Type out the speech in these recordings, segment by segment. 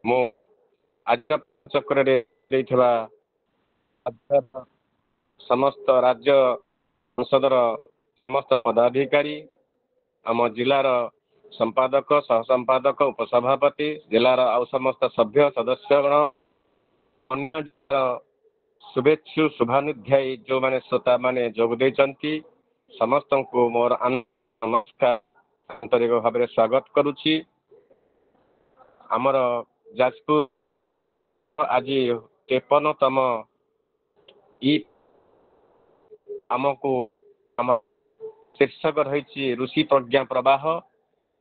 ମୁଁ ଆଜି ଚକ୍ରରେ ଦେଇଥିବା ସମସ୍ତ ରାଜ୍ୟ ସଂସଦର ସମସ୍ତ ପଦାଧିକାରୀ, ଆମ ଜିଲ୍ଲାର ସମ୍ପାଦକ, ସହସମ୍ପାଦକ, ଉପସଭାପତି, ଜିଲ୍ଲାର ଆଉ ସମସ୍ତ ସଭ୍ୟ ସଦସ୍ୟଗଣ, ଅନ୍ୟ शुभेच्छु शुभानुध्यायी जो माने श्रोता माने जोग देइचंती समस्तंको मोर नमस्कार आंतरिक भाव में स्वागत करुछि। आमर जाजपुर आज 53तम ई आमको आम शीर्षक रही ऋषि प्रज्ञा प्रवाह।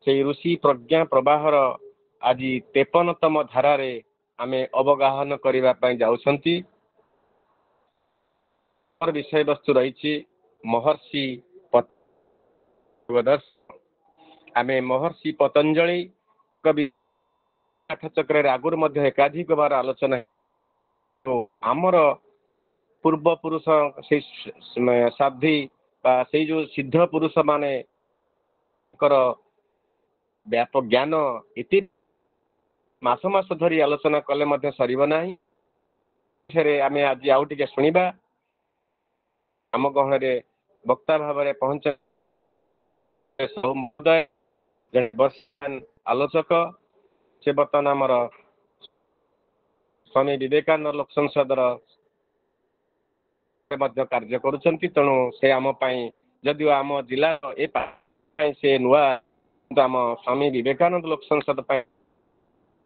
से ऋषि प्रज्ञा प्रवाहर आज 53तम धारारे आमे अवगाहन करिबा पई जाउछंती। विषय वस्तु रही महर्षि आमे महर्षि पतंजलि कवि चक्र आगुर मध्य एकाधिक बार आलोचना तो आमर पूर्व पुरुष से साध्वी से जो सिद्ध पुरुष माने व्यापक ज्ञान इति मास मास धरी आलोचना कले मध्य सरिब नाही। आमे आज आउ टिके सुनिबा आम गहन वक्ता भाव में पहुंच आलोचक से बर्तमान आमर स्वामी विवेकानंद लोक संसद कार्य करुछंती। तेणु से आम जदि आम जिला से नुआ आम स्वामी विवेकानंद लोक संसद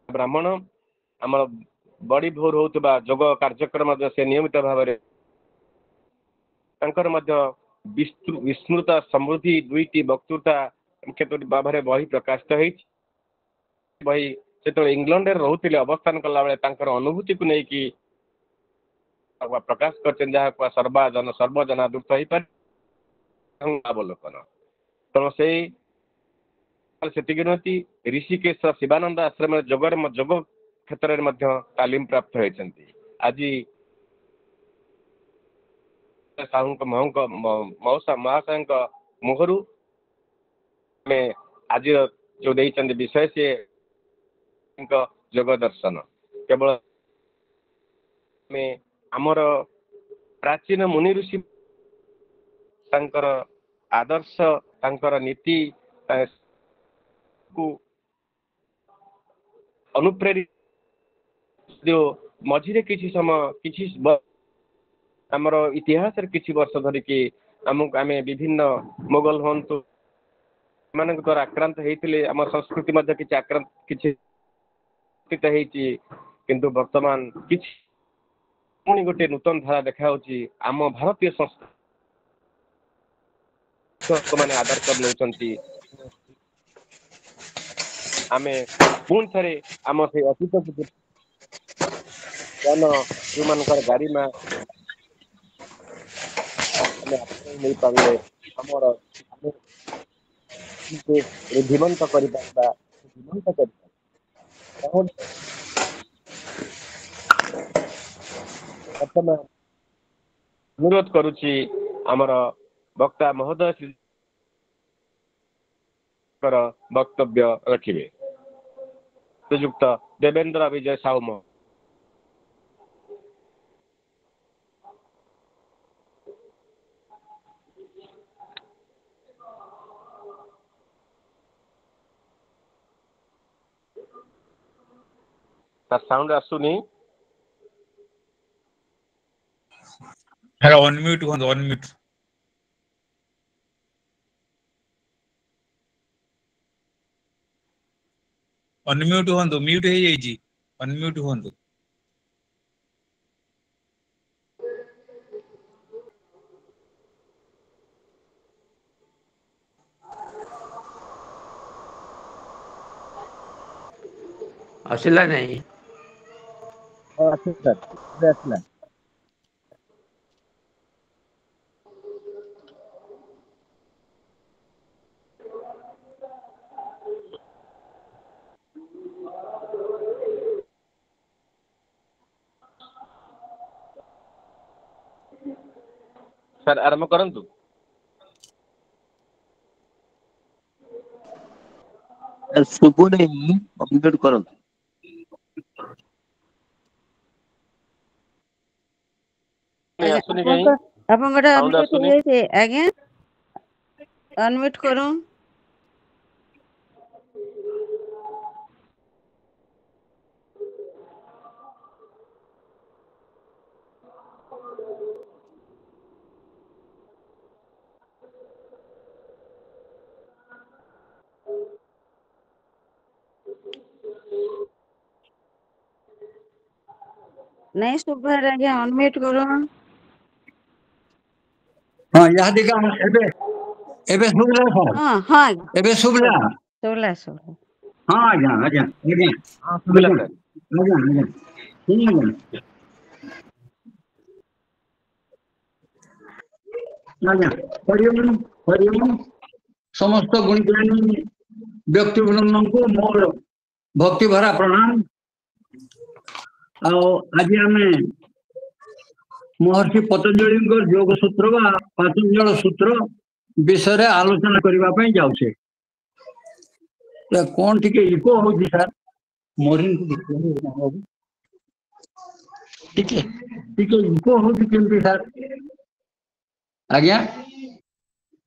ब्राह्मण आम बड़ी भोर होता जोग कार्यक्रम से नियमित भाव विस्मृत समृद्धि दुईटी वक्तृता केतोटी भाव में बही प्रकाशित बही से इंग्लैंड रोते अवस्थान कला बेले अनुभूति को लेकिन प्रकाश कर सर्वजनादृत हो पारे अवलोकन। तेणु से नुहति ऋषिकेश शिवानंद आश्रम जोग क्षेत्र में तालीम प्राप्त होती। आज मौसा महाशय मुहरु में आज जो विषय से जोग दर्शन केवल में आमर प्राचीन मुनि ऋषि आदर्श नीति को अनुप्रेरित मझे किसी समय किसी आमर इतिहास किसी वर्ष धरिकी आमको आम विभिन्न मुगल हूँ मान द्वारा आक्रांत होते आम संस्कृति किसी आक्रांत किसी किंतु वर्तमान किसी पुणी गोटे नूतन धारा देखा आम भारतीय संस्कृति मैंने आदर कर नौकरी आम पुणी थे आम से अतीत ज्ञान जो मान गारिमा नहीं पारे आमर जीवंत कर अनुरोध करुच्ची आमर वक्ता महोदय वक्तव्य रखिए। श्रीयुक्त देवेंद्र विजय साहू। साउंड आसुनी। हेलो अनम्यूट हो अनम्यूट अनम्यूट हो म्यूट हो जाइए अनम्यूट हो आसिला नहीं आसला सर आरंभ करंतु। सुबु नहीं अनम्यूट करंतु। नहीं ଆଜ୍ଞା आसुनी कहीं ଆପଣଙ୍କର साउंड ଅନମ୍ୟୁଟ୍ आसुनी ହେଇଯାଇଛି ଆଜ୍ଞା ଅନମ୍ୟୁଟ୍ କରୁ नहीं सुभार आज्ञा अनम्यूट करो हाँ यहाँ देखा एबे एबे सुबला सर हाँ हाँ आज्ञा एबे सुबला सुबला सुबला हाँ आज्ञा आज्ञा आज्ञा हाँ सुविला आज्ञा सर आज्ञा आज्ञा ठीक आज्ञा हरिओम हरिओम समस्त गुणज्ञानी व्यक्ति को मोर भक्ति भरा प्रणाम आज आम महर्षि पतंजलि योग सूत्र बा पातंजल सूत्र विषय रे आलोचना करने जाऊे कौन टिके इको हो सर मोरिन टिके टिके इको हो सर आज्ञा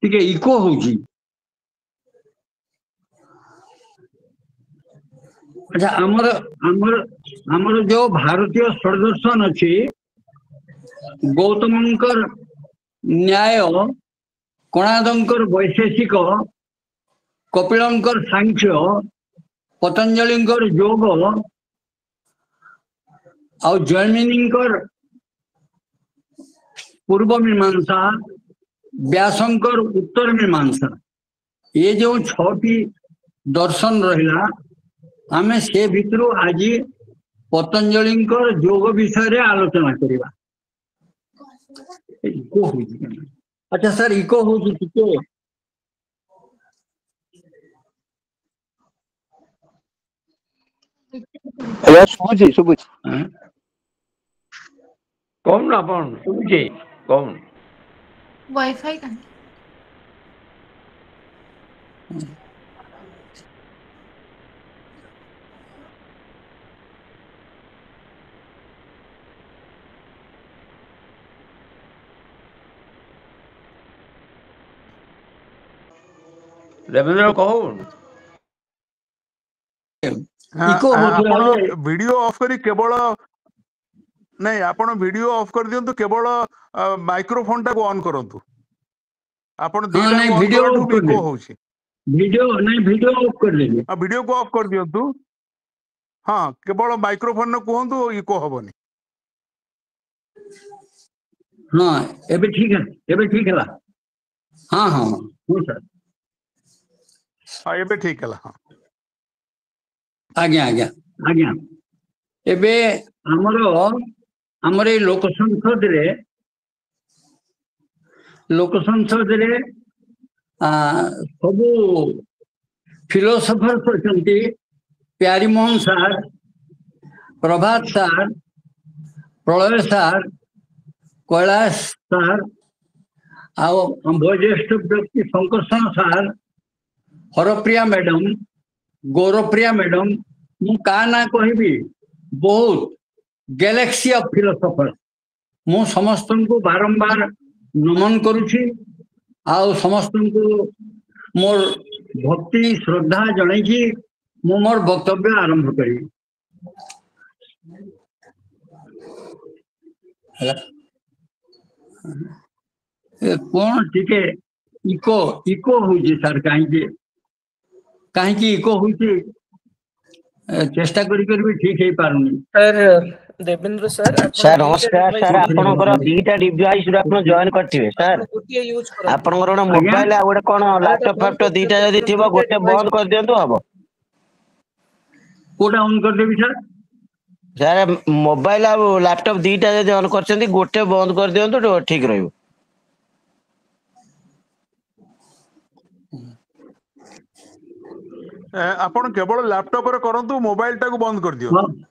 टिके इको हो अच्छा आमर आमर आमर जो भारतीय षडदर्शन अच्छी गौतमंकर न्याय कणादंकर वैशेषिक कपिलंकर सांख्य पतंजलिंकर योग और जैमिनीकर पूर्व मीमांसा व्यासंकर उत्तर मीमांसा ये जो 6टी दर्शन रहा आमे से भितर आज पतंजलिंकर योग विषय रे आलोचना करवा इको हो अच्छा सर इको हो शुभुची शुभुची कौन ना अपन शुभुची कौन वाईफाई का देवेंद्र कौन इको ଆପଣ हो ଭିଡିଓ ଅଫ୍ କରି କେବଳ ନାଇଁ ଆପଣ ଭିଡିଓ ଅଫ୍ କରିଦିଅନ୍ତୁ କେବଳ ମାଇକ୍ରୋଫୋନ ଟାକୁ ଅନ୍ କରନ୍ତୁ ଆପଣ हाँ ଦିଟାକୁ नहीं ଅନ୍ वीडियो କଲାଠୁ ऑफ कर ଇକୋ दे ହଉଛି वीडियो नहीं वीडियो ऑफ कर देंगे ଆଉ ଭିଡିଓକୁ ଅଫ୍ କରିଦିଅନ୍ତୁ ହଁ କେବଳ ମାଇକ୍ରୋଫୋନ କୁହନ୍ତୁ ଇକୋ ହବନି हाँ एबे ठीक है हाँ हाँ हाँ सर ହଁ ଏବେ ଠିକ ହେଲା ହଁ आज्ञा आज्ञा आज्ञा एबे हमर हमर ए लोक संसद रे सबू फिलोसोफर अच्छा प्यारीमोहन सार प्रभात सार प्रलय सार कैलाश सार वयोज्येष्ठ व्यक्ति शंकरषण सार हरप्रिया मैडम गौरप्रिया मैडम मु का ना कहबी बहुत गैलेक्सी ऑफ फिलोसोफर मु समस्त को बारंबार नमन करुछि आउ समस्त को मोर भक्ति श्रद्धा जणैकी मु मोर वक्तव्य आरंभ करी कौन टिके इको इको होजी सर कहीं इको होजी चेष्टा करी भी ठीक है पारुनी सर देवेंद्र सर सर नमस्कार सर आपनकर दीटा डिवाइस रे आपन जॉइन करथिबे सर गोटे यूज करो आपनकर ओना मोबाइल आ गोटे कोन लैपटॉप फैपटॉप दीटा जदी थिबो गोटे बंद कर दियंतु हबो कोटा ऑन कर देबी सर सर मोबाइल आ लैपटॉप दीटा जदी ऑन करचंती गोटे बंद कर दियंतु तो ठीक रहइबो ଆପଣ କେବଳ ଲ୍ୟାପଟପ୍ ରେ କରନ୍ତୁ ମୋବାଇଲ ଟାକୁ ବନ୍ଦ କରି ଦିଅନ୍ତୁ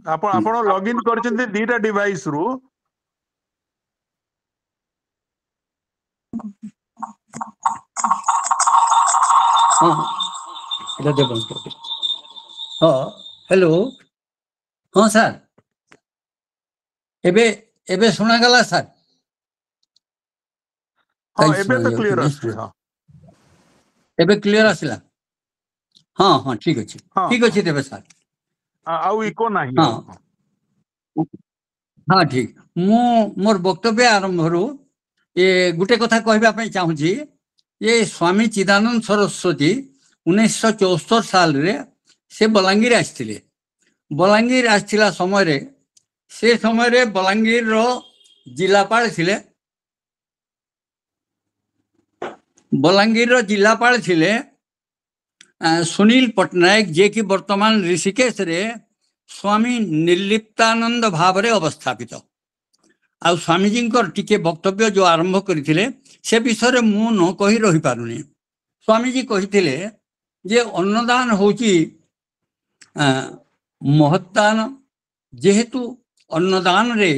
ଆପଣ ଲଗଇନ୍ କରିଛନ୍ତି ଦିଟା ଡିଭାଇସ ରୁ हाँ हेलो हाँ सर एबे एबे सुना गला सर हाँ कहीं एबे सुना तो जाऊ क्लियर नहीं आसुची सुना हाँ एबे क्लियर आसिला हाँ हाँ ठीक अच्छे हाँ तेबे सर आउ इको नाही हाँ हाँ ठीक मु मोर वक्तव्य आरंभ ये गुटे कथा कहबा पई चाहूची ये स्वामी चिदानंद सरस्वती 1974 साल रे से बलांगीर आस्थिले बलांगीर आस्थिला समय रे से समय रे बलांगीर रो जिलापाल थिले बलांगीर रो जिलापाल थिले सुनील पटनायक जे कि वर्तमान ऋषिकेश रे स्वामी निर्लिप्तानंद भाव रे अवस्थापित आ स्वामीजी टिके वक्तव्य जो आरंभ करथिले से विषय मु न कही रही पारुनी स्वामीजी कहिथिले जे अन्नदान होची महत्तान जेहेतु अन्नदान रे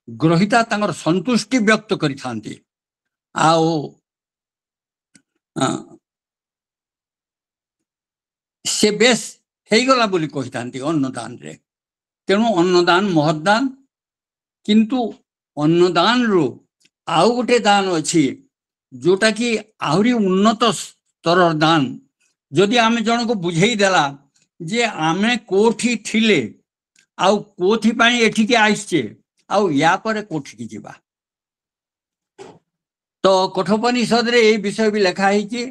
ग्रहिता तांगर संतुष्टि व्यक्त करि थांती आओ से बेस हेगला बोली कहि थांती अन्नदान रे तेणु अन्नदान महत्दान किंतु अन्नदान रो आउ गोटे दान अच्छी जोटा कि आहरी उन्नत स्तर दान जदि आमे जन को बुझेई देला जे आमे कोठी थिले आउ कोठी पाई एठी के आइछे आउ या पर कोठी की जीवा तो कठोपनिषद रे ए विषय भी लिखा है कि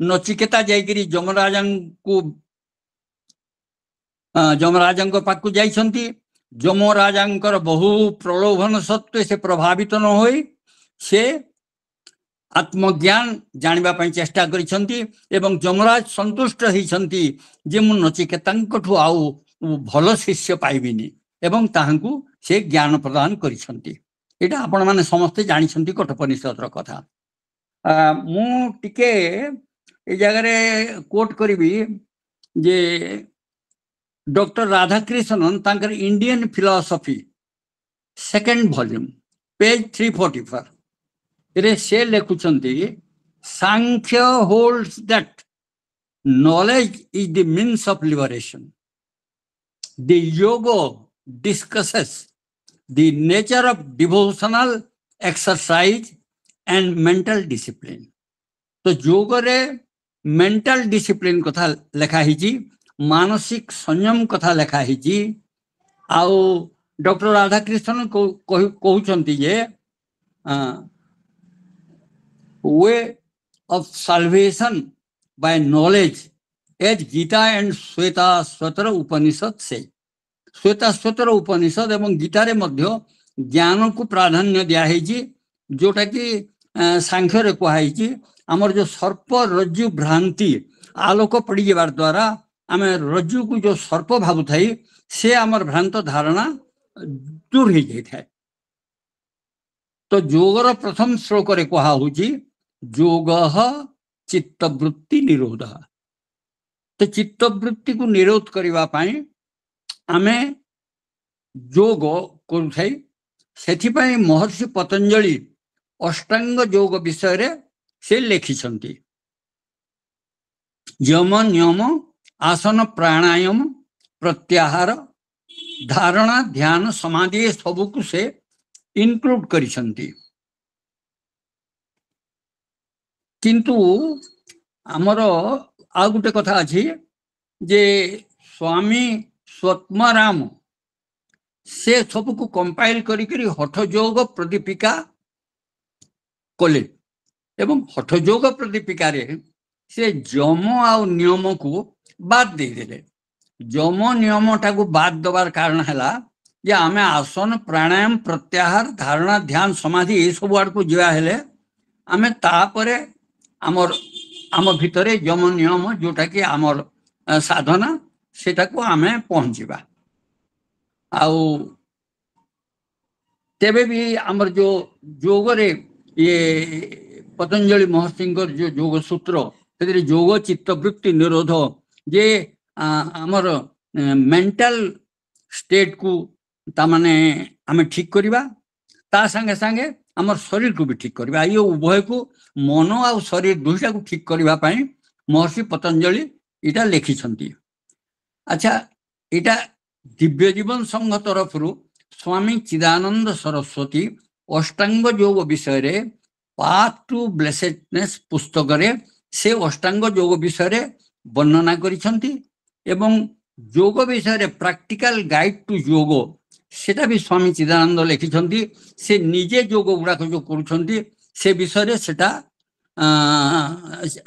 नचिकेता जाइकरी जमराजंको पाकु जाइछंती जमराजंकर बहु प्रलोभन सत्वे से प्रभावित न होई से आत्मज्ञान जानिबा पई चेष्टा करिसंती एवं जमराज संतुष्ट होइसंती जे मु नचिकेतांकठु आउ भल शिष्य पाइबिनी एवं ताहांकु से ज्ञान प्रदान करिसंती एटा आपण माने समस्त जानिसंती कठोपनिषदर कथा मु टिके ए जगह रे कोट करिवि जे डॉक्टर राधाकृष्णन तांकर Indian philosophy second volume page 344 रे से लेखुचंती Sankhya holds that knowledge is the means of liberation. The yoga discusses the nature of devotional exercise and mental discipline. तो योग रे मेंटल डिसिप्लिन कथा लेखा हिची मानसिक संयम कथा लेखा हिची आउ डॉक्टर राधाकृष्णन को कहउचंती जे way of salvation by knowledge as Gita and Shvetashvatara Upanishad से श्वेता स्वतर उपनिषद एवं गीता रे मध्य ज्ञान को प्राधान्य दिया है जी जोटा कि सांख्य रे कहै छी हमर जो सर्प रज्जु भ्रांति आलोक पड़ी जेबार द्वारा आमे रज्जु को जो सर्प भाबु थाई से हमर भ्रांत धारणा दूर हो जाय थाए तो योगर प्रथम श्लोक रे कहा होची योगः चित्तवृत्ति निरोध तो चित्तवृत्ति को निरोध करबा पई आमे योग करूथाई सेथि पई महर्षि पतंजलि अष्टांग योग विषय रे से लिखिसंती यम नियम आसन प्राणायाम प्रत्याहार धारणा ध्यान समाधि सबु को से इनक्लूड करिसंती किंतु आमर आ गोटे कथा अच्छी जे स्वामी स्वत्मराम से सब को कंपाइल करी हठ योग प्रदीपिका कले एवं हठ योग प्रदीपिका रे से जम आ नियम को बाद दे देले जम नियम टा को बाद दबार कारण है जे आमे आसन प्राणायाम प्रत्याहार धारणा ध्यान समाधि ये सब आड़ को जीवा हेले आमे तापरे आमर आम भितरे जम नियम जोटा कि आमर साधना सेटा को आमे पहुंचीबा आउ तेबे भी आमर जो योग रे ये पतंजलि महर्षि जो योग सूत्र से योग चित्तवृत्ति निरोध जे आमर मेंटल स्टेट को ता माने आमे ठीक करिबा ता संगे संगे आमर शरीर को भी ठीक करबा ये उभय को मन आ शरीर दुईटा को ठीक करबा पई महर्षि पतंजलि इटा लिखिसंती अच्छा इटा दिव्य जीवन संघ तरफ स्वामी चिदानंद सरस्वती अष्टांग योग विषय रे पाथ टू ब्लेसेडनेस पुस्तक रे से अष्टांग योग विषय रे वर्णना करिसंती एवं योग विषय रे प्रैक्टिकल गाइड टू योग सेटा भी स्वामी चिदानंद लिखिसंती से निजे योग गुड़ाक जो करुछंती से विषय रे सेटा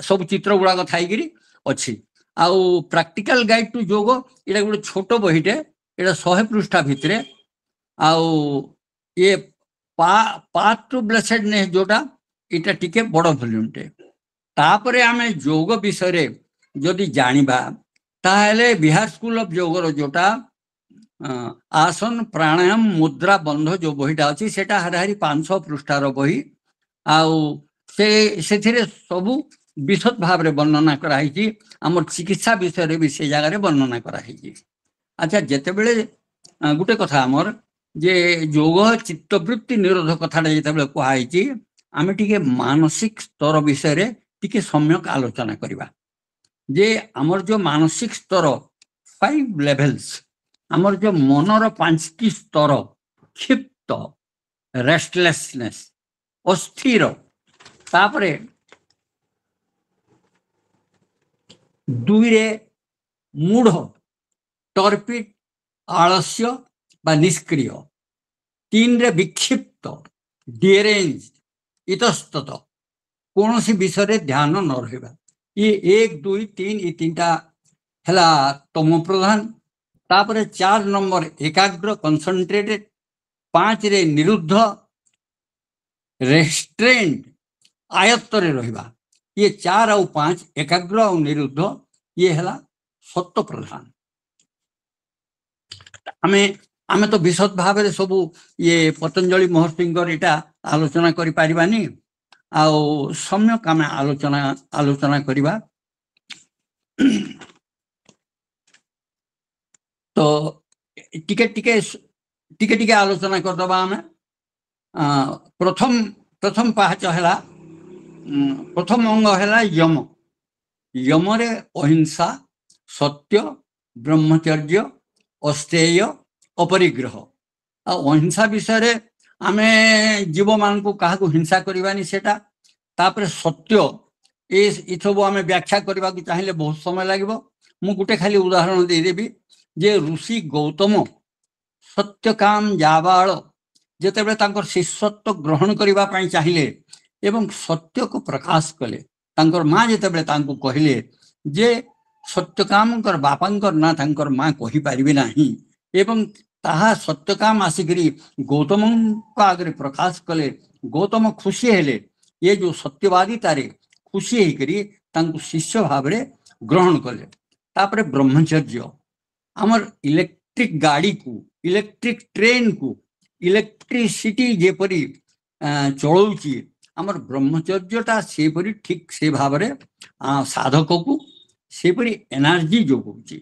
सब चित्र गुड़ाक थाइगिरी अच्छी आउ प्रैक्टिकल गाइड टू योग एटा गोटे छोट बहीटे एटा 100 पृष्ठा भितरे आउ ये पाथ टू ब्लेसेडनेस जोटा इटा टिके बड़ वॉल्यूमटे तापरे आमे योग विषय रे जदि जानिबा ताहले बिहार स्कूल ऑफ योग रो जोटा आसन प्राणायाम मुद्रा बंध जो बहीटा अच्छी सेटा हाराहारी 500 पृष्ठार बही आउ से सबू विशद भाव रे वर्णना कराई आम चिकित्सा विषय रे भी से जगह वर्णना कराई। अच्छा जिते बड़े गोटे कथा आमर जे योग चित्तवृत्ति निरोध कथाटा जिते कहुई आम टे मानसिक स्तर विषय रे टिके सम्यक आलोचना करवा जे आमर जो मानसिक स्तर 5 लेवल्स आमर जो मनर 5टी स्तर क्षिप्त रेस्टलेसनेस अस्थिर तापरे 2 रे मूढ़ टर्पिड आलस्य बा निष्क्रिय 3 रे विक्षिप्त डिरेंज इतस्तत कौन सी विषय ध्यान न रहा ये 1 2 3 ये 3टा है तम प्रधान तापर 4 नंबर एकाग्र कंसंट्रेटेड 5 रे निरुद्ध रेस्ट्रेंड आयत्त रे रहिबा ये 4 और 5 एकाग्र और निरुद्ध ये है सत्य प्रधान आमे तो विशद भाव रे सब ये पतंजलि महर्षि इटा आलोचना करि पारिबानी आउ सम्यक आमे आलोचना करिबा तो टिके टिके टिके टिके आलोचना कर दबा आमे प्रथम पाहच है प्रथम अंग है यम यम रे अहिंसा सत्य ब्रह्मचर्य अस्तेय अपरिग्रह अहिंसा विषय रे आमे जीव मान को कहा हिंसा करवानी सेटा तापर सत्य ये सब आमे व्याख्या करबा को चाहिए बहुत समय लगे मु गुटे खाली उदाहरण दे देबी जे ऋषि गौतम सत्य काम जाबाल जेतेबेले तांकर शिष्यत्व ग्रहण करबा पई चाहिए एवं सत्य को प्रकाश कले तांकर माँ जेतेबेले तांको कहिले जे सत्यकाम बापांकर ना तांकर माँ कहि पारिबे नाही एवं ताहा सत्यकाम आसिकरी गौतम आगे प्रकाश कले गौतम खुशी हेले ये जो सत्यवादी तारे खुशी होकरी तांको शिष्य भाव रे ग्रहण कले तापरे ब्रह्मचर्य आमर इलेक्ट्रिक गाड़ी को इलेक्ट्रिक ट्रेन को इलेक्ट्रिसिटी जेपरी चलाउची आमर ब्रह्मचर्यटा सेपरी ठीक से भाव रे साधक को सेपरी एनर्जी जोगुची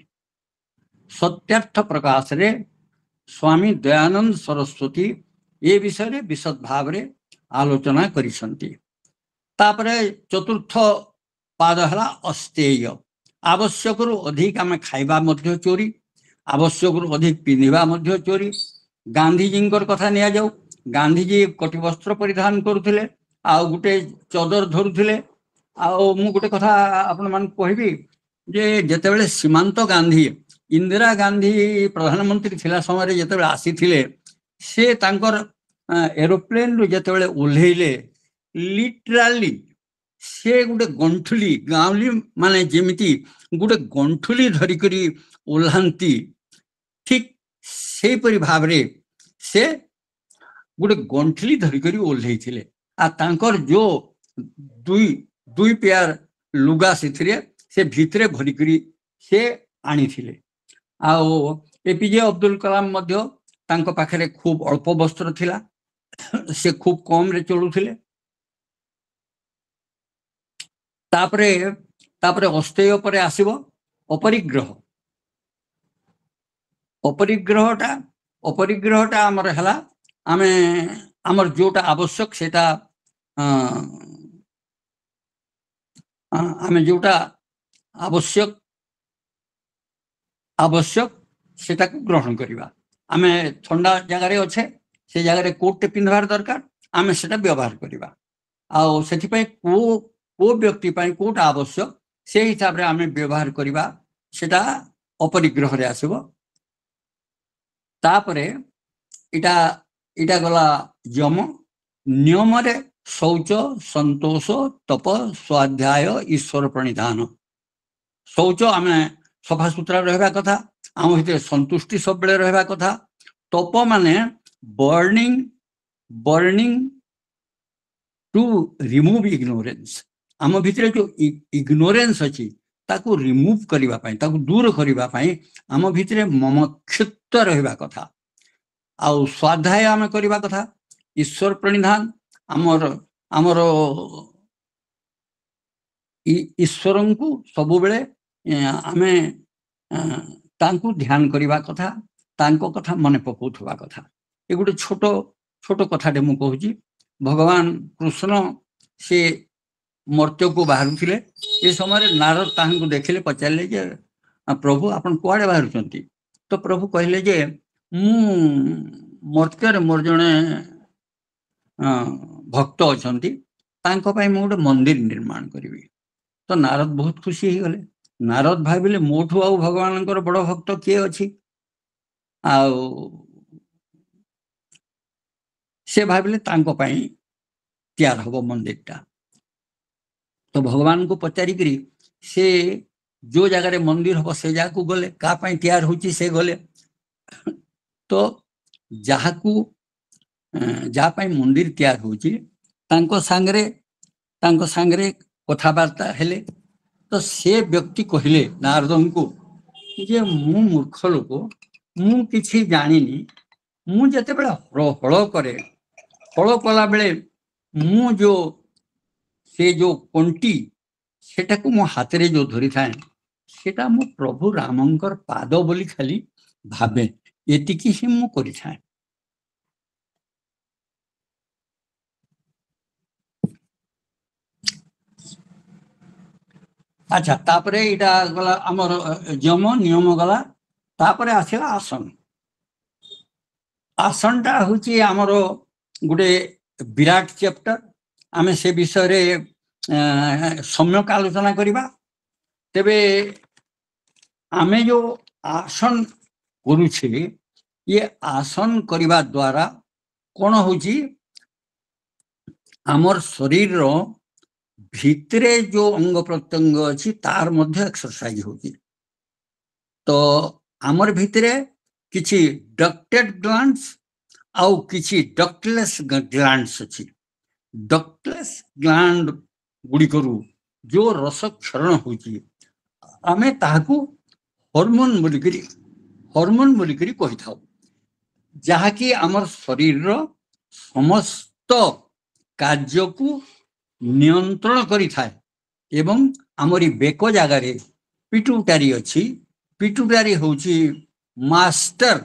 सत्यार्थ प्रकाश रे स्वामी दयानंद सरस्वती ये विषय रे विशद भाव रे आलोचना करिसंती तापरे चतुर्थ पाद हला अस्तेय आवश्यक रु अधिक आमे खाइबा मध्य चोरी आवश्यक रु अधिक पिंधिबा मध्य चोरी गांधीजी कथा निया जाऊ गांधीजी कटी वस्त्र परिधान करुथिले आ गुटे चदर धरुथिले आ मु गुटे कथा आपण मान कहबी जे जेतेबेले सीमांत गांधी इंदिरा गांधी प्रधानमंत्री थिला समय रे जेतेबेले आसीथिले से तांकर एरोप्लेन रु जेतेबेले ओल्हेइले लिटराली से गुटे गंठुली गांवली माने जेमिति गुटे गंठुली धरी करी ओल्हांती ठीक से परि भाव रे से गुटे गंठुली धरी करी ओल्हेइथिले आ तांकर जो दुई पेयर लुगा से भितरे भरी करी से आनी थिले आओ एपीजे अब्दुल कलाम मध्य तांको पाखरे खूब अल्प वस्त्र थिला से खूब कम रे चलुथिले तापरे तापरे अस्तेय परे आसीबो अपरिग्रह अपरिग्रहटा आमर हला आमे आमर जोटा आवश्यक सेटा आमे जोटा आवश्यक ସେଟାକୁ ଗ୍ରହଣ କରିବା। ଆମେ ଥଣ୍ଡା ଜାଗାରେ ଅଛେ ସେ ଜାଗାରେ କୋଟ୍ଟେ ପିନ୍ଧିବାର ଦରକାର, ଆମେ ସେଟା ବ୍ୟବହାର କରିବା। ଆଉ ସେଥିପାଇଁ କୋଉ ବ୍ୟକ୍ତି ପାଇଁ କୋଉଟା ଆବଶ୍ୟକ ସେଇ ହିସାବରେ ଆମେ ବ୍ୟବହାର କରିବା, ସେଟା ଅପରିଗ୍ରହରେ ଆସିବ। ତାପରେ ଏଇଟା ଗଲା ଯମ। ନିୟମରେ ଶୌଚ, ସନ୍ତୋଷ, ତପ, ସ୍ୱାଧ୍ୟାୟ, ଈଶ୍ୱର ପ୍ରଣିଧାନ। ଶୌଚ ଆମେ ସଫାସୁତରା ରହିବା କଥା, ଆମ ଭିତରେ ସନ୍ତୁଷ୍ଟି ସବୁବେଳେ ରହିବା କଥା। ତପ ମାନେ ବର୍ଣ୍ଣିଂ ଟୁ ରିମୁଭ ଇଗ୍ନୋରେନ୍ସ। ଆମ ଭିତରେ ଯୋଉ ଇଗ୍ନୋରେନ୍ସ ଅଛି ତାକୁ ରିମୁଭ କରିବା ପାଇଁ, ତାକୁ ଦୂର କରିବା ପାଇଁ ଆମ ଭିତରେ ମମକ୍ଷୁତ୍ୱ ରହିବା କଥା। ଆଉ ସ୍ୱାଧ୍ୟାୟ ଆମେ କରିବା କଥା। ଈଶ୍ୱର ପ୍ରଣିଧାନ ଆମର ଈଶ୍ୱରଙ୍କୁ ସବୁବେଳେ ଆମେ ତାଙ୍କୁ ଧ୍ୟାନ କରିବା କଥା, ତାଙ୍କ କଥା ମନେ ପକାଉଥିବା କଥା। ଏ ଗୋଟେ ଛୋଟ କଥାଟେ ମୁଁ କହୁଛି। ଭଗବାନ କୃଷ୍ଣ ସେ ମର୍ତ୍ତ୍ୟକୁ ବାହାରୁଥିଲେ, ଏ ସମୟରେ ନାରଦ ତାହାଙ୍କୁ ଦେଖିଲେ, ପଚାରିଲେ ଯେ ପ୍ରଭୁ ଆପଣ କୁଆଡ଼େ ବାହାରୁଛନ୍ତି? ତ ପ୍ରଭୁ କହିଲେ ଯେ ମୁଁ ମର୍ତ୍ତ୍ୟରେ ମୋର ଜଣେ ଭକ୍ତ ଅଛନ୍ତି, ତାଙ୍କ ପାଇଁ ମୁଁ ଗୋଟେ ମନ୍ଦିର ନିର୍ମାଣ କରିବି। ତ ନାରଦ ବହୁତ ଖୁସି ହେଇଗଲେ। ନାରଦ ଭାବିଲେ ମୋଠୁ ଆଉ ଭଗବାନଙ୍କର ବଡ଼ ଭକ୍ତ କିଏ ଅଛି? ଆଉ ସେ ଭାବିଲେ ତାଙ୍କ ପାଇଁ ତିଆର ହବ ମନ୍ଦିରଟା। ତ ଭଗବାନଙ୍କୁ ପଚାରିକିରି ସେ ଯୋଉ ଜାଗାରେ ମନ୍ଦିର ହବ ସେ ଜାଗାକୁ ଗଲେ, କାହା ପାଇଁ ତିଆର ହଉଛି ସେ ଗଲେ। ତ ଯାହା ପାଇଁ ମନ୍ଦିର ତିଆର ହଉଛି ତାଙ୍କ ସାଙ୍ଗରେ କଥାବାର୍ତ୍ତା ହେଲେ। ତ ସେ ବ୍ୟକ୍ତି କହିଲେ ନାରଦଙ୍କୁ ଯେ ମୁଁ ମୂର୍ଖ ଲୋକ, ମୁଁ କିଛି ଜାଣିନି। ମୁଁ ଯେତେବେଳେ ହଳ କରେ, ହଳ କଲା ବେଳେ ମୁଁ ସେ ଯୋଉ କଣ୍ଟି ସେଟାକୁ ମୋ ହାତରେ ଯୋଉ ଧରିଥାଏ ସେଟା ମୋ ପ୍ରଭୁ ରାମଙ୍କର ପାଦ ବୋଲି ଖାଲି ଭାବେ, ଏତିକି ହିଁ ମୁଁ କରିଥାଏ। ଆଚ୍ଛା, ତାପରେ ଏଇଟା ଗଲା ଆମର ଯମ ନିୟମ ଗଲା। ତାପରେ ଆସିଲା ଆସନ। ଆସନଟା ହଉଛି ଆମର ଗୋଟେ ବିରାଟ ଚ୍ୟାପ୍ଟର। ଆମେ ସେ ବିଷୟରେ ସମ୍ୟକ ଆଲୋଚନା କରିବା। ତେବେ ଆମେ ଯୋଉ ଆସନ କରୁଛେ, ଇଏ ଆସନ କରିବା ଦ୍ୱାରା କ'ଣ ହଉଛି, ଆମର ଶରୀରର ଭିତରେ ଯୋଉ ଅଙ୍ଗ ପ୍ରତ୍ୟଙ୍ଗ ଅଛି ତାର ମଧ୍ୟ ଏକ୍ସରସାଇଜ ହଉଛି। ତ ଆମର ଭିତରେ କିଛି ଡକ୍ଟେଡ ଗ୍ଲାଣ୍ଡସ ଆଉ କିଛି ଡକ୍ଟଲେସ୍ ଗ୍ଲାଣ୍ଡସ ଅଛି। ଡକ୍ଟଲେସ୍ ଗ୍ଲାଣ୍ଡ ଗୁଡ଼ିକରୁ ଯୋଉ ରସ କ୍ଷରଣ ହଉଛି ଆମେ ତାହାକୁ ହରମୋନ ବୋଲିକରି କହିଥାଉ, ଯାହାକି ଆମର ଶରୀରର ସମସ୍ତ କାର୍ଯ୍ୟକୁ ନିୟନ୍ତ୍ରଣ କରିଥାଏ। ଏବଂ ଆମରି ବେକ ଜାଗାରେ ପିଟ୍ୟୁଟାରୀ ଅଛି। ପିଟ୍ୟୁଟାରୀ ହଉଛି master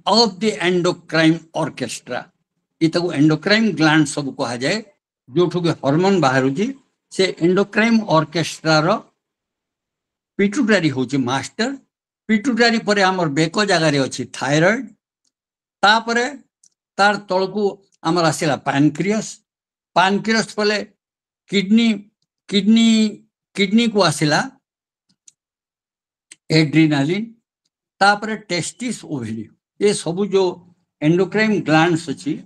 of the endocrine orchestra. ଏଟାକୁ ଏଣ୍ଡୋକ୍ରାଇନ୍ ଗ୍ଲାଣ୍ଡ ସବୁ କୁହାଯାଏ। ଯୋଉଠୁ ହରମୋନ ବାହାରୁଛି ସେ ଏଣ୍ଡୋକ୍ରାଇନ୍ ଅର୍କେଷ୍ଟ୍ରାର ପିଟ୍ୟୁଟାରୀ ହଉଛି ମାଷ୍ଟର। ପିଟ୍ୟୁଟାରୀ ପରେ ଆମର ବେକ ଜାଗାରେ ଅଛି ଥାଇରଏଡ। ତାପରେ ତାର ତଳକୁ ଆମର ଆସିଲା ପାନକ୍ରିଅସ୍। ପାନକ୍ରିଅସ୍ ପରେ କିଡନୀ କୁ ଆସିଲା एड्रिनालिन, तापर टेस्टिस ओवेरी। ये सब जो एंडोक्राइन ग्लैंड्स अच्छी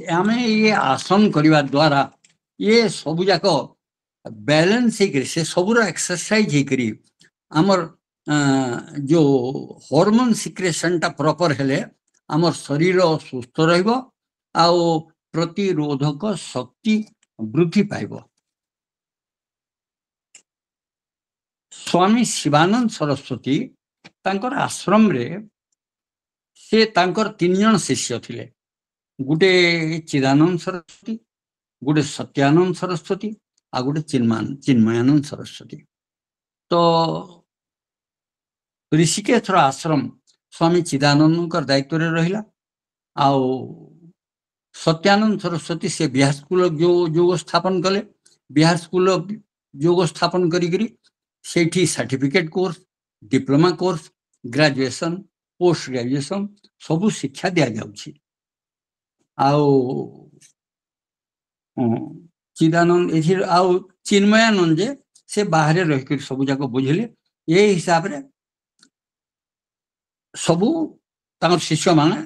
आमे ये आसन करने द्वारा ये सब जाक बैलेंस से सबूर एक्सरसाइज होकरी आमर जो हार्मोन सिक्रेशन टा प्रॉपर हेले आमर शरीर सुस्थ रहिबो आउ प्रतिरोधक शक्ति वृद्धि पाइबो। स्वामी शिवानंद सरस्वती तांकर आश्रम रे से तांकर 3 जन शिष्य थिले। गुटे चिदानंद सरस्वती, गुटे सत्यानंद सरस्वती आ गुटे चिन्मयानंद सरस्वती। तो ऋषिकेश आश्रम स्वामी चिदानंद दायित्व रे रहिला। आउ सत्यानंद सरस्वती से बिहार स्कूल योग स्थापन कले। बिहार स्कूल योग स्थापन करी सेठी certificate course, diploma course graduation post graduation सबू शिक्षा दि जाउछि चिदानंद एथि आउ चिन्मयानंद जे से बाहर रह सब जाक बुझिले ये हिसाब रे सबू तांकर शिष्य माने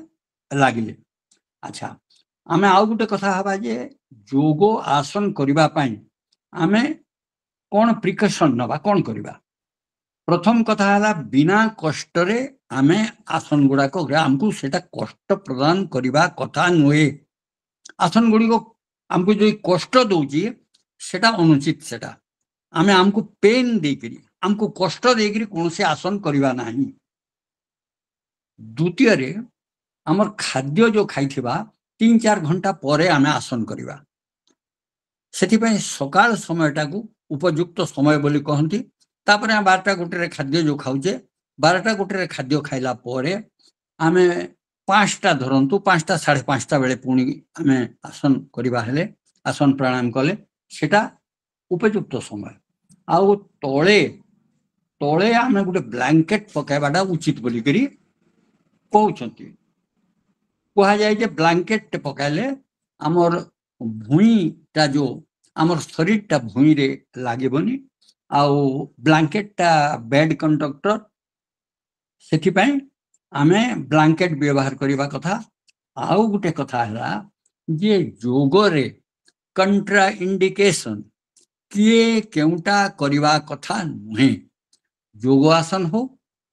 लागिले। अच्छा आमे आउ गुटे कथा हबा जे जोग आसन करिबा पई आमे कोन प्रिकॉशन नबा कोन करिबा। प्रथम कथा है बिना कष्ट रे आमे आसन गुड़ाक आमको सेटा कष्ट प्रदान करवा कथा नुहे। आसन गुड़ी आमको जो कष्ट दौची सेटा अनुचित सेटा आमे आमको पेन देकरी आमको कष्ट देकरी कौन से आसन करवा नहीं। द्वितीय रे आमर खाद्य जो खाइथिबा 3-4 घंटा परे आमे आसन करवा सेथिपई सकाळ समयटा को उपयुक्त समय बोली कहंती। तापर 12टा गोटे खाद्य जो खाऊचे 12टा गोटे खाद्य खाइला परे आमे 5टा धरंतु 5टा 5:30 बेले पुणी आमे आसन करवा हेले आसन प्राणायाम कले सेटा उपयुक्त समय। आउ तळे तळे आमे गोटे ब्लैंकेट पकाइबाटा उचित बोली करी कहउछंती। कहा जाय जे ब्लैंकेट पकाइले हमर भुईटा जो हमर शरीरटा भुई रे लागेबनी आउ ब्लैंकेटा बेड कंडक्टर सेथिपई आमे ब्लैंकेट व्यवहार करबा कथा। आउ गुटे कथा है जे जोग रे कंट्रा इंडिकेशन किए केउटा करबा कथा नुहे। जोग आसन हो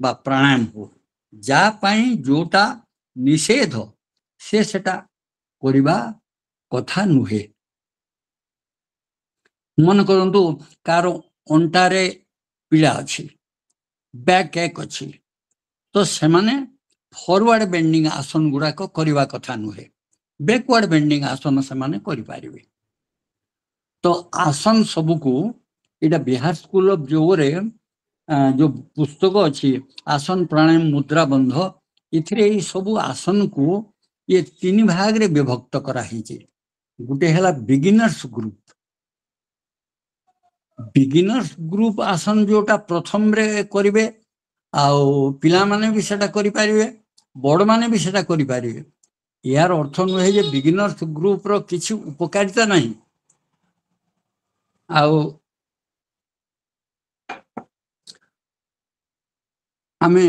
बा प्राणायाम हो जा पई जोटा निषेध से सेटा करबा कथा नुहे। मन करंतु कार अंटारे पीड़ा अच्छी बैक एक अच्छी तो से माने फॉरवर्ड बेंडिंग आसन गुड़ाक करवा कथा नुहे। बैकवर्ड बेंडिंग आसन से माने करि पारिबे। तो आसन सबको इटा बिहार स्कूल ऑफ जोग रे जो पुस्तक अच्छी आसन प्राणायाम मुद्रा बंध इथिरे सब आसन को ये 3 भाग रे विभक्त करा हिचे। गुटे हला बिगिनर्स ग्रुप। बिगिनर्स ग्रुप आसन जोटा प्रथम रे करिवे आउ पिला माने भी सेटा करि पारिबे बड़ माने भी सेटा करि पारिबे। यार अर्थ नुहे जे बिगिनर्स ग्रुप रो किछि उपकारिता नहीं। आउ आमे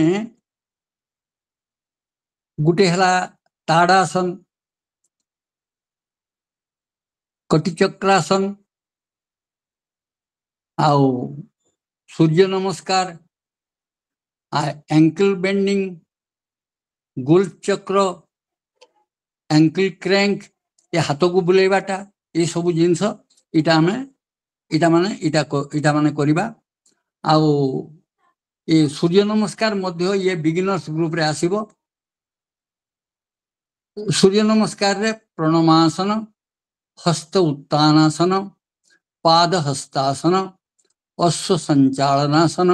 गुटे हला ताड़ासन कटिचक्रासन आउ सूर्य नमस्कार एंकल बेंडिंग गोल चक्र एंकल क्रैंक ये हाथ को बुलेबाटा ये सब जिनस इटा माने करिबा। आउ ये सूर्य नमस्कार मध्य ये बिगिनर्स ग्रुप रे आसीबो। सूर्य नमस्कार रे प्रणमासन हस्त उत्तानासन पाद हस्तासन अश्व संचालनासन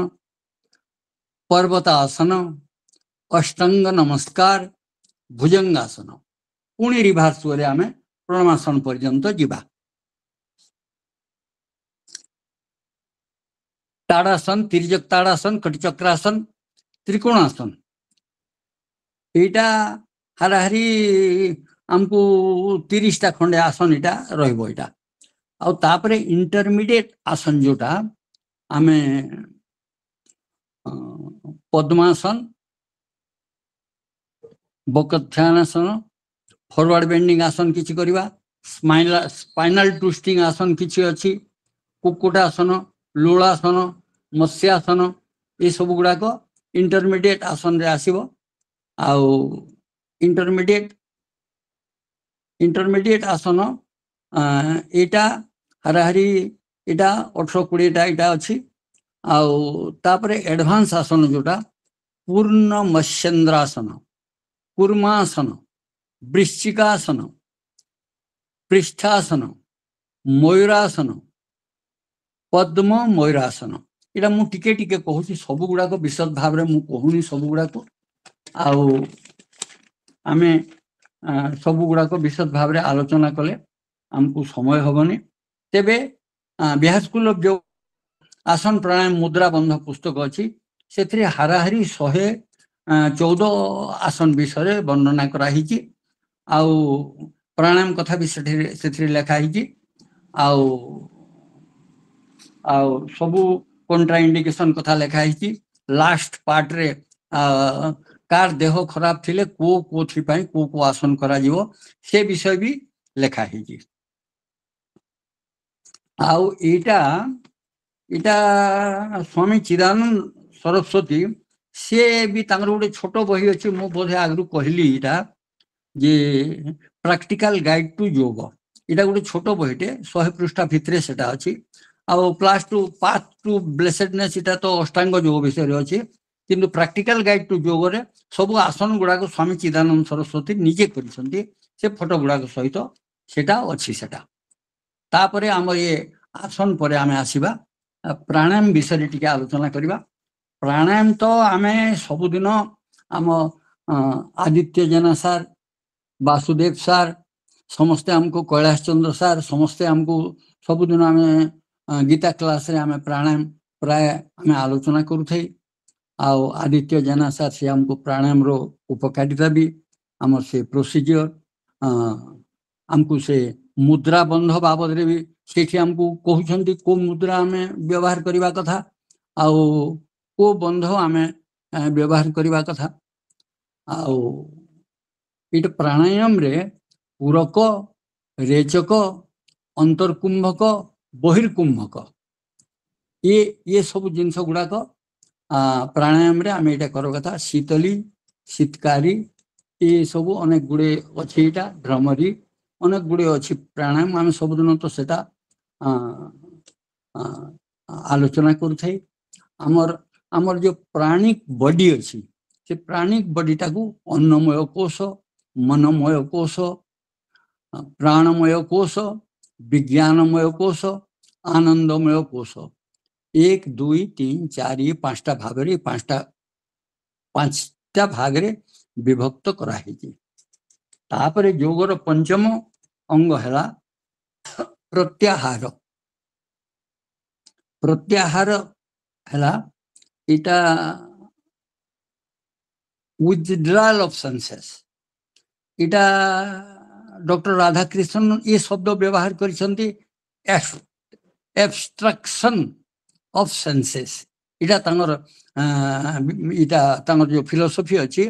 पर्वतासन अष्टांग नमस्कार भुजंगासन पुणी रिभार्स रे आमे प्रणमासन पर्यंत जिबा। ताड़ासन तिर्यक ताड़ासन कटिचक्रासन त्रिकोणासन एटा हाराहारी हमको 30टा खंडे आसन इटा रहइबो। इटा आ तापरे इंटरमीडिएट आसन जोटा आमे पद्मासन बकध्यानासन फॉरवर्ड बेंडिंग आसन किछि करबा। स्पाइनल ट्विस्टिंग आसन किछि अछि कुक्कुटासन लोलासन मत्स्यासन ये सब गुड़ाक इंटरमीडिएट आसन रे आसीबो। आउ इंटरमीडिएट आसन एटा हाराहारी एटा 18-20टा एटा अछि। आउ तापरे एडवांस आसन जोटा पूर्ण मत्स्येंद्रासन कूर्मासन वृश्चिकासन पृष्ठासन मयूरासन पद्म मयूरासन एटा मु टिके टिके कहूची सब गुड़ाक विशद भाव रे मु कहूनी सब गुड़ाक आउ आमे सब गुड़ाक विशद भाव रे आलोचना कले हमको समय हबनी। तेबे बिहार स्कूल ऑफ जो आसन प्राणायाम मुद्रा बंध पुस्तक अच्छी से हाराहारी 100 14 आसन विषय वर्णना कराही आउ प्राणायाम कथा भी से लेखा ही आउ आउ सबू कंट्रा इंडिकेशन कथा लेखा ही लास्ट पार्ट रे कार देह खराब थिले को थी पाई को आसन करा जीवो से विषय भी लेखा ही आउ इटा स्वामी चिदानंद सरस्वती से भी तांगर गोटे छोट बही अच्छी मु बोधे आगु कहली इटा जे प्रैक्टिकल गाइड टू योग इटा गोटे छोट बहीटे 100 पृष्ठा भितर सेटा अच्छी आउ plus two path to blessedness इटा तो अष्टांग योग विषय अच्छी किंतु प्रैक्टिकल गाइड टू योग रे सब आसन गुड़ाक स्वामी चिदानंद सरस्वती निजे करिसंती से फोटो गुड़ाक सहित सेटा अच्छी सेटा तापरे आम ये आसन पर आम आसवा प्राणायाम विषय टी आलोचना करवा प्राणायाम तो आम सबुदिन आम आदित्य जेना सार वासुदेव सार समस्ते आमको कैलाश चंद्र सार समस्ते आमको सबुदिन आम गीता क्लास रे आम प्राणायाम प्राय आम आलोचना करूथई आउ आदित्य जेना सार से आमको प्राणायाम रो उपकारिता भी आम से प्रोसीजर आमको से मुद्रा बंध बाबद रे भी सेठी हमको कहउछंती को मुद्रा आमे व्यवहार करबा कथा आउ को बंध आमे व्यवहार करबा कथा आउ इट प्राणायाम रे पूरक रेचक अंतर्कुंभक बहिर्कुंभक ये सब जिनस गुड़ाक प्राणायाम रे आमे इटा कर कथा शीतली शीतकारी ये सब अनेक गुड़े अच्छी इटा भ्रमरी अनेक गुड़े अच्छी प्राणायाम आम सबुदिन तो सेटा आलोचना करूथाई आमर जो प्राणिक बॉडी अच्छी से प्राणिक बॉडी टाकू अन्नमय कोश मनमय कोश प्राणमय कोश विज्ञानमय कोश आनंदमय कोश 1 2 3 4 ये 5टा भाग रे 5टा भाग रे विभक्त कराही तापरे योगर पंचम अंग है प्रत्याहार प्रत्याहार है इटा विथड्रॉल ऑफ सेंसेस इटा डॉक्टर राधाकृष्णन ये शब्द व्यवहार करिसंती एब्स्ट्रक्शन ऑफ सेंसेस इटा तांगर जो फिलोसफी अच्छी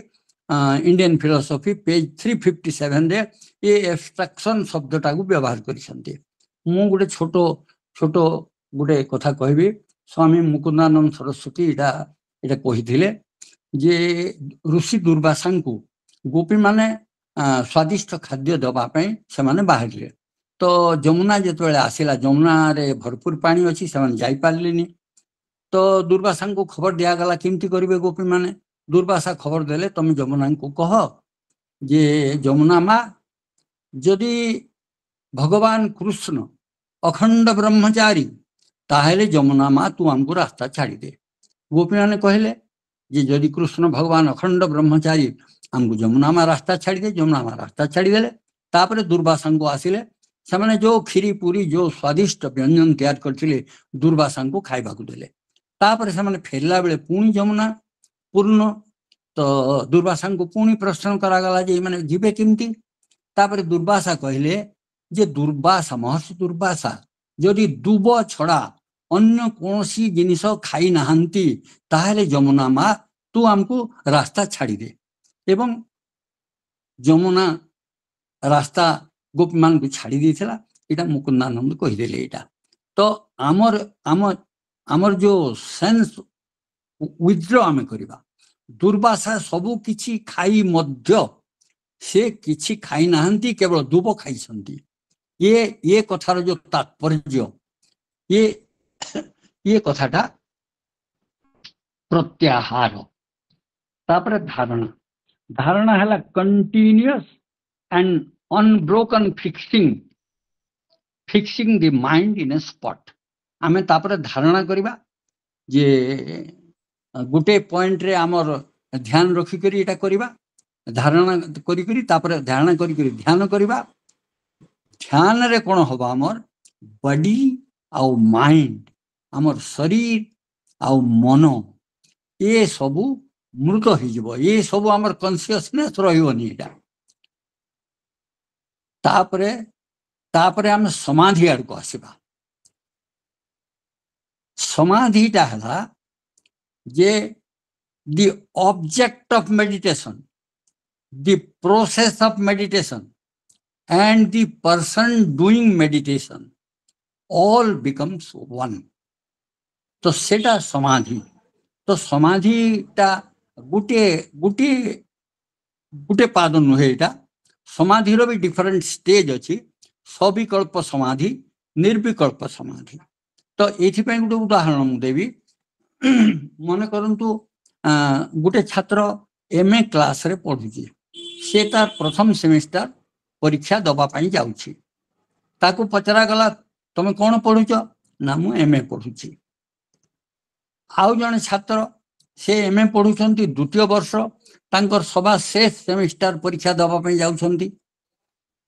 इंडियन फिलोसफी पेज 357 रे ये एब्स्ट्रक्शन शब्द टाकू व्यवहार करिसंती मु गोटे छोट छोट गोटे कथा कहबी स्वामी मुकुंदानंद सरस्वती इटा कहिथिले जे ऋषि दुर्वासा को गोपी माने स्वादिष्ट खाद्य दबा पई से माने बाहरले तो जमुना जेतबेले आसिला जमुना रे भरपूर पानी अछि से माने जाई पारलिनी तो दुर्वासा को खबर दिया गला केमती करिवे गोपी माने दुर्वासा खबर देले तुम जमुना को कह जे जमुना माँ जदि भगवान कृष्ण अखंड ब्रह्मचारी ताहेले जमुना माँ तू हमको रास्ता छाड़ी दे गोपी मैंने कहले जे जदि कृष्ण भगवान अखंड ब्रह्मचारी हमको जमुना माँ रास्ता छाड़ी दे जमुना माँ रास्ता छाड़ी देले तापरे दुर्वासा को आसिले से माने जो खीरी पूरी जो स्वादिष्ट व्यंजन तैयार करथिले दुर्वासा को खाइबा को देले तापरे से माने फेरला बेले पुणी जमुना पूर्ण तो दुर्वासा को पुणी प्रश्न करागला जे माने जीवे केमती तापरे दुर्वासा कहले जे दुर्वासा महर्षि दुर्वासा जदि दुब छड़ा अन्य कोनसी जिनिस खाई नाहंती ताहेले जमुना माँ तू हमको रास्ता छाड़ी दे एवं जमुना रास्ता गोपी मान को छाड़ी देथिला इटा मुकुंदानंद कहिदेले इटा तो आमर आमर आमर जो सेंस विथड्र आमे करिबा दुर्वासा सबु किछि खाई मध्य से किछि खाई नाहंती केवल दुब खाई संती ये कथार जो तात्पर्य ये कथाटा प्रत्याहार तापर धारणा धारणा है continuous and unbroken fixing the mind in A spot आमे तापर धारणा करिबा जे गोटे पॉइंट रे आमर ध्यान रखी करी एटा करिबा धारणा करी करी तापर धारणा करी करी ध्यान करिबा ध्यान रे कोन होबा आमर बॉडी आउ माइंड आमर शरीर आउ मन ये सबू मृत हो ये सब आम कन्सियसनेस रही तापरे आम समाधि आड़ को आसवा समाधिटा है जे the object of meditation, the process of meditation, and the person doing meditation all becomes one. तो सेटा समाधि तो समाधिटा गुटे गुटे गुटे पाद नुहे एटा समाधिर भी डिफरेंट स्टेज अच्छी सविकल्प समाधि निर्विकल्प समाधि तो एथिपाई गोटे उदाहरण मु देवी मन करंतु गोटे छात्र एमए क्लास रे पढ़ुची से तार प्रथम सेमिस्टर परीक्षा दबा पाई जाउची ताकू पचरा गला तमे कौन पढ़ुच ना मु एमए पढ़ुची आउ जने छात्र से एमए पढ़ुचंती द्वितीय वर्ष तांकर सभा शेष सेमिस्टर परीक्षा दबा पाई जाउचंती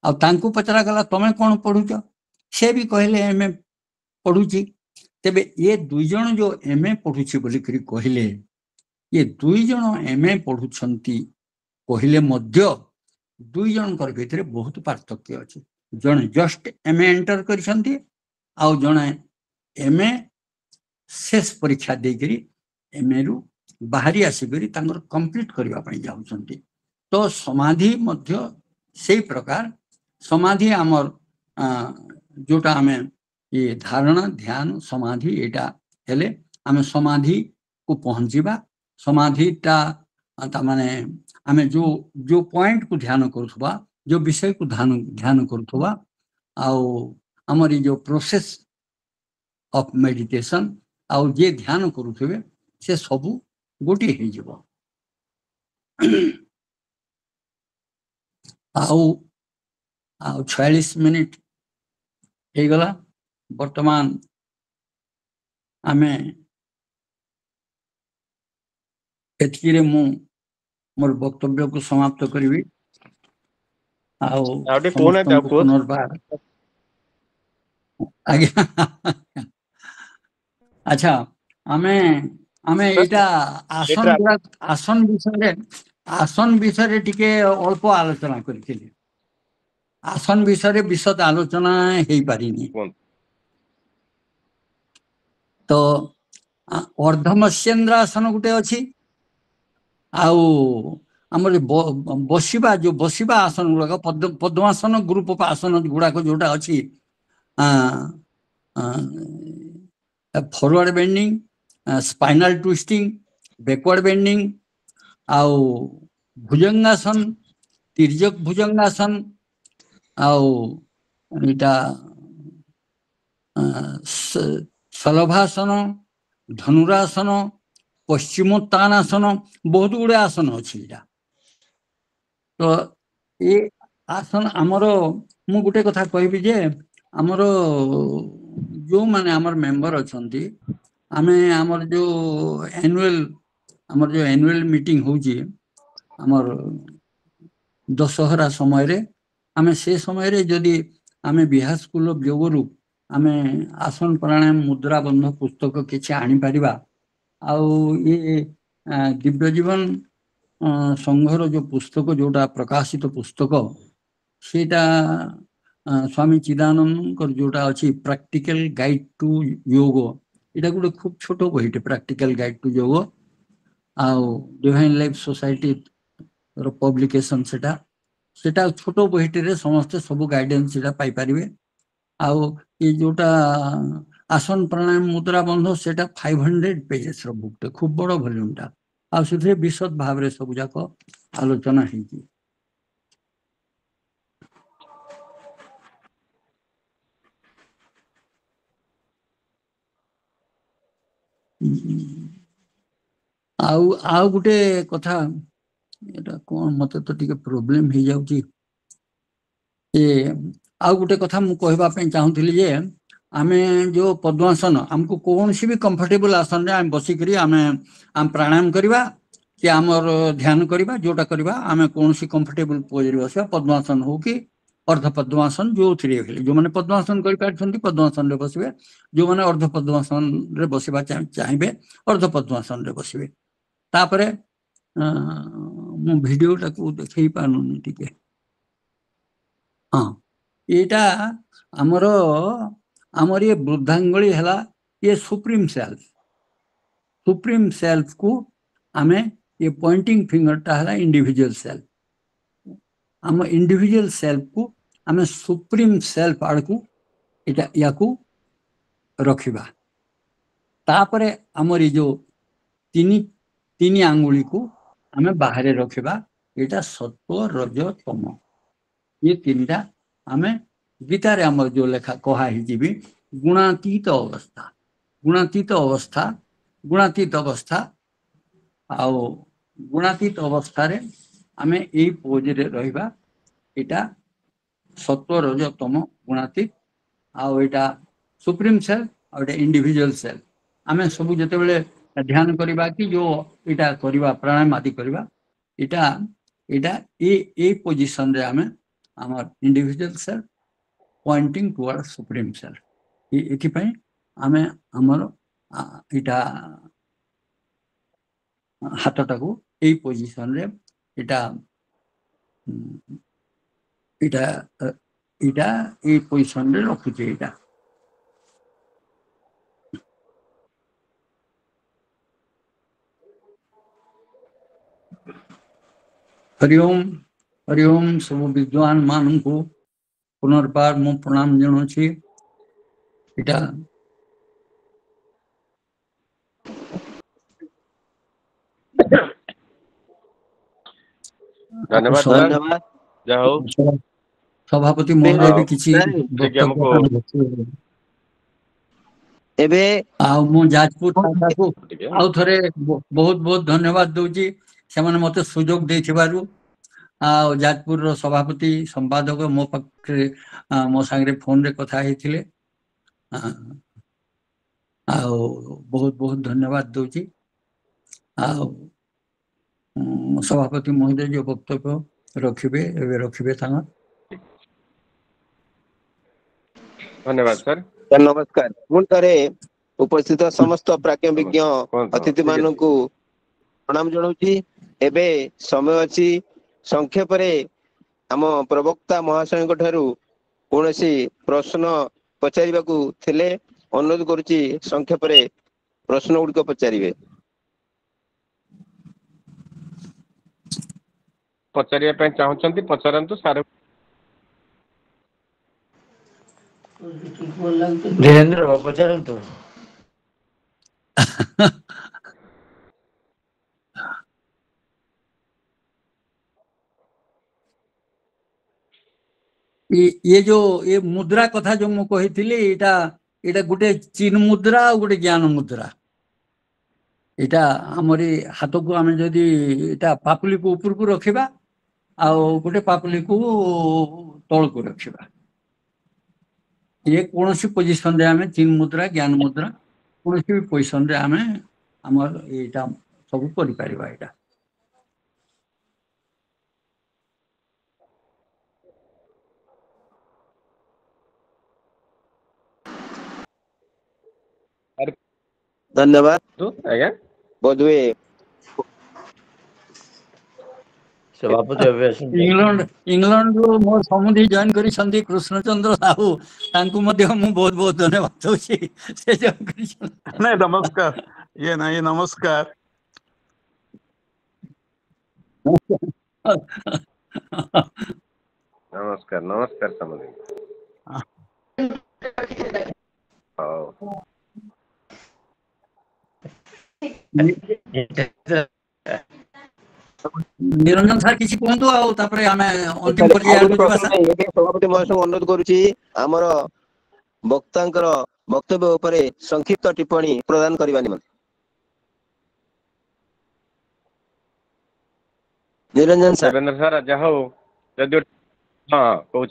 आ तांकू पचरा गला तमे कौन पढ़ुच से भी कहले एमए पढ़ुची तेबे ये दुई जन जो एमए पढ़ुची बोली करी कहले ये दुई जन एमए पढ़ुछंती कहले मध्य दुई जनकर भितर बहुत पार्थक्य अछि जने जस्ट एमए एंटर करिसंती आ जने एमए शेष परीक्षा देकरी एमए रु बाहरी आसिकरी तांकर कंप्लीट करबा पई जाउछंती तो समाधि मध्य सेही प्रकार समाधि आमर जोटा हमें ये धारणा ध्यान समाधि एटा हेले आमे समाधि को पहुंचीबा समाधिटा माने आमे जो पॉइंट को ध्यान करुथबा जो विषय को ध्यान करुथबा आउ हमर जो प्रोसेस ऑफ मेडिटेशन आउ जे ध्यान करुथबे से सब गोटे हे जिवो आउ 46 मिनिट हे गला वर्तमान आमे एतकिरे मु मोर वक्तव्य को समाप्त करिवि आउटे कोन है आपको पुनर्बार आज्ञा अच्छा आमे एटा आसन विषय टिके अल्प आलोचना करथिले आसन विषय विशद आलोचना हेई पारिनी तो अर्धमस्येन्द्र आसन गुटे अछि आउ हमर बसिबा जो बसिबा आसन गुड़ा पद्मासन ग्रुप ऑफ आसन गुड़ा जोटा अछि forward bending spinal twisting backward bending आउ भुजंगासन तिर्यक भुजंगासन आउ इटा सलभासन धनुरासन पश्चिमोत्तानासन बहुत गुड़े आसन अच्छी तो ये आसन आमर मु गोटे कथा कहबी जे आमर जो माने आमर मेंबर अछंती आमे आमर जो एनुअल मीटिंग होची आमर दशहरा समय रे आमे से समय रे जदि आमे बिहार स्कूल ऑफ योगरु आमे आसन प्राणायाम मुद्रा बंध पुस्तक किछि आनी परिबा आउ ये दिव्य जीवन संघर जो पुस्तक जोटा प्रकाशित पुस्तक सेटा स्वामी चिदानंद जोटा अच्छी प्रैक्टिकल गाइड टू योग एटा गोटे खूब छोट बहीटे प्रैक्टिकल गाइड टू योग आउ डिवाइन लाइफ सोसाइटी पब्लिकेशन सेटा छोट बहीटे समस्ते सब गाइडेंस सेटा पाई परिबे आउ ये जोटा आसन प्राणायाम मुद्रा बंध सेटा 500 पेजेस रो बुक खूब बड़ वॉल्यूमटा आ से विशद भाव रे सब जाक आलोचना हेची आउ गुटे कथा एटा कोन मते तो टिके प्रॉब्लम हे जाउची आउ गोटे कथा मु कहबा पे चाहूथिली जे आमे जो पद्मासन हमको कौन सी भी कंफर्टेबल आसन रे हम बसी करी हम प्राणायाम करबा कि हमर ध्यान करबा जोटा करबा आमे कौन सी कंफर्टेबल पोज रे बसबा पद्मासन हो कि अर्ध पद्मासन जो थ्री जो माने पद्मासन करि पाछंती पद्मासन रे बसबे जो माने अर्ध पद्मासन रे बसिबा चाहिबे अर्ध पद्मासन रे बसबे तापरे मु भिडियोटा को देखई पानुनी टिके हाँ एटा आमर ये वृद्धांगुली है ये सुप्रीम सेल्फ को आमे ये पॉइंटिंग फिंगरटा है इंडिविजुअल सेल्फ आम इंडिविजुअल सेल्फ को आमे सुप्रीम सेल्फ आड़ को इटा याकू रखिबा तापरे आमर ये जो तीन आंगुली को आमे बाहरे रखिबा एटा सत्व रज तम ये तीनटा आमे गीतारे आमर जो लेखा कहा ही गुणातीत अवस्था आओ गुणातीत अवस्था रे आमे एई पोज रे रहिबा एटा सत्व रज तम गुणातीत आओ एटा सुप्रीम सेल्फ और एटा इंडिविजुअल सेल्फ आमे सब जते बेले ध्यान करबा कि जो एटा करबा प्राणायाम आदि करबा एटा एटा ए पोजीशन रे आमे आमर individual self pointing toward supreme self एथि पई आमे आमर एटा हाथटा को ए पोजीशन रे एटा एटा एटा ए पोजीशन रे रखुचे एटा हरिओम सब विद्वान मान को पुनर्बार मु प्रणाम जनाऊँ एटा धन्यवाद जाओ सभापति महोदय भी किसी एबे मु जाजपुर को आउ थरे बहुत बहुत धन्यवाद दूची से माने मते सुजोग देथिबारु जाजपुर रो सभापति संपादक मो पक्षे मो संगे फोन रे कथा हेथिले बहुत बहुत धन्यवाद दूची सभापति महोदय जो वक्तव्य रखिबे धन्यवाद सर नमस्कार पुनः उपस्थित समस्त प्राज्ञ विज्ञ अतिथि मान को प्रणाम जनाऊँ एबे समय अच्छी संक्षेप आम प्रवक्ता महाशय कौन प्रश्न पचार अनुरोध करुच्ची संक्षेप प्रश्न गुड़िक पचारे पचारिया चाहते पचारतु सार धीरेन्द्र पचारतु ये मुद्रा कथा जो मु कही एटा गोटे चीन मुद्रा और गोटे ज्ञान मुद्रा एटा हमरी हाथ को आम जदि एटा पापुली को ऊपर को रखिबा आ गोटे पापुली को तल को रखिबा ये कौन सी पोजिशन रे आमे चीन मुद्रा ज्ञान मुद्रा कौन सी भी पोजिशन रे आमे हमर एटा सब करि परिबा एटा धन्यवाद आज्ञा बोधवे सभापति इंग्लैंड रो मोर समुदी जॉइन करी संदी कृष्णचंद्र साहू तांकु मध्ये मु बहुत बहुत धन्यवाद दोची से जॉइन करी नहीं नमस्कार ये नहीं नमस्कार नमस्कार नमस्कार समुदी निरंजन सर किसी कहतु आ तापरे हमें अंतिम पर्याय सभापति महाशय अनुरोध करुच्ची आमर वक्तांकर वक्तव्य उपरे संक्षिप्त टिप्पणी प्रदान करबा निमंते निरंजन सर देवेंद्र सर जाहो जदि हाँ कहूँ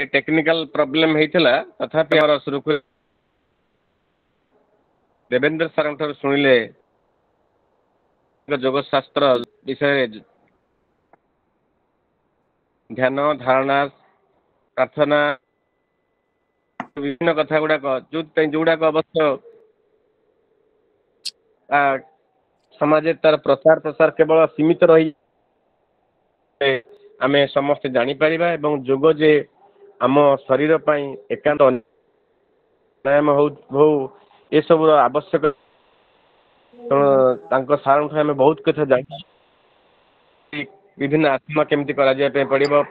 टेक्निकल प्रॉब्लम हेतिला तथापि हमर सुरक्षित देवेंद्र सर शुणिले योग शास्त्र विषय ध्यान धारणा प्रार्थना विभिन्न कथा गुड़ाक जो गुड़ाक अवश्य समाज तार प्रचार प्रसार केवल सीमित रही आमे समस्ते जानी परिबा एवं योग जे आम शरीर पई एकांत व्यायाम हो ये सब आवश्यक सार आम बहुत कथा जानी विभिन्न आत्मा केमती करा पड़िबो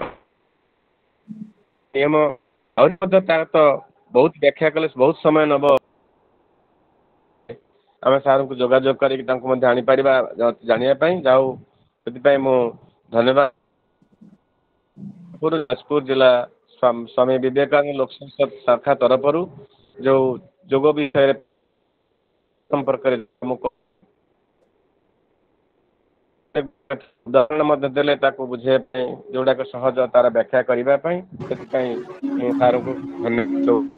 नियम और तार तो बहुत व्याख्या कले बहुत समय नब आम सार को जोगाजोग करके जानी परिबा जानिया जाऊ से मु धन्यवाद जाजपुर जिला स्वामी विवेकानंद लोक संसद शाखा तरफ जो योग विषय संपर्क उदाहरण देले बुझे जोड़ाक सहज तार व्याख्या करने सार को धन्यवाद।